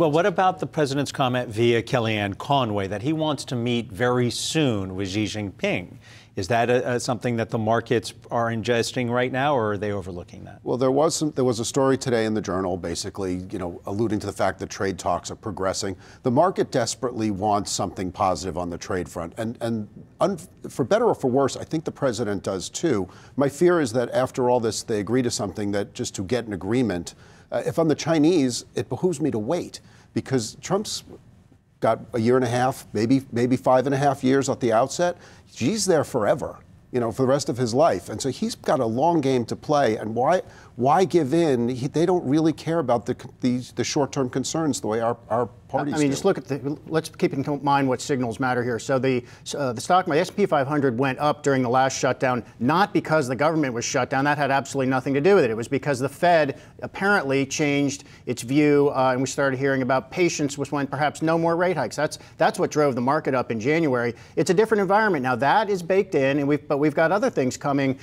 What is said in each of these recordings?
Well, what about the president's comment via Kellyanne Conway that he wants to meet very soon with Xi Jinping? Is that something that the markets are ingesting right now, or are they overlooking that? Well, there was a story today in the Journal, basically, alluding to the fact that trade talks are progressing. The market desperately wants something positive on the trade front, and for better or for worse, I think the president does too. My fear is that after all this, they agree to something that just to get an agreement. If I'm the Chinese, it behooves me to wait, because Trump's got a year and a half, maybe 5.5 years at the outset. Xi's there forever, for the rest of his life. And so he's got a long game to play. And why give in? They don't really care about the short-term concerns the way our parties do. Just look at let's keep in mind what signals matter here. So the stock, my S&P 500 went up during the last shutdown, not because the government was shut down. That had absolutely nothing to do with it. It was because the Fed apparently changed its view, and we started hearing about patience was when perhaps no more rate hikes. That's what drove the market up in January. It's a different environment now. That is baked in, and but we've got other things coming.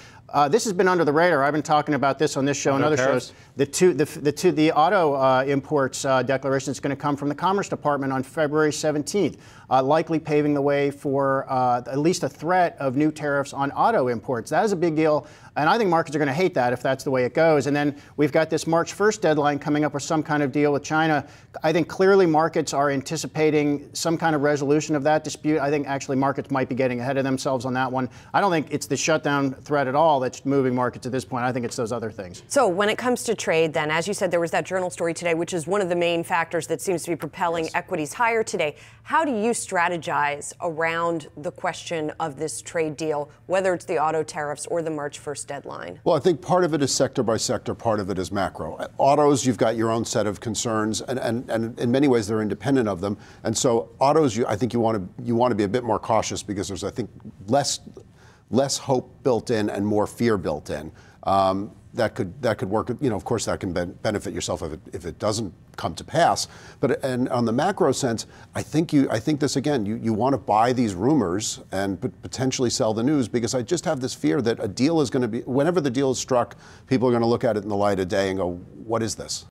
This has been under the radar. I've been talking about this on this show and other shows. The auto imports declaration is going to come from the Commerce Department on February 17th, likely paving the way for at least a threat of new tariffs on auto imports. That is a big deal, and I think markets are going to hate that if that's the way it goes. And then we've got this March 1st deadline coming up with some kind of deal with China. I think clearly markets are anticipating some kind of resolution of that dispute. I think actually markets might be getting ahead of themselves on that one. I don't think it's the shutdown threat at all that's moving markets at this point. I think it's those other things. So when it comes to trade, then, as you said, there was that Journal story today, which is one of the main factors that seems to be propelling equities higher today. How do you strategize around the question of this trade deal, whether it's the auto tariffs or the March 1st deadline? Well, I think part of it is sector by sector, part of it is macro. Autos, you've got your own set of concerns, and in many ways they're independent of them. And so autos, I think you want to be a bit more cautious, because there's, I think, less hope built in and more fear built in. That could work. Of course, that can benefit yourself if it doesn't come to pass. But on the macro sense, I think this again. You want to buy these rumors and potentially sell the news, because I just have this fear that a deal is going to be, whenever the deal is struck, people are going to look at it in the light of day and go, "What is this?"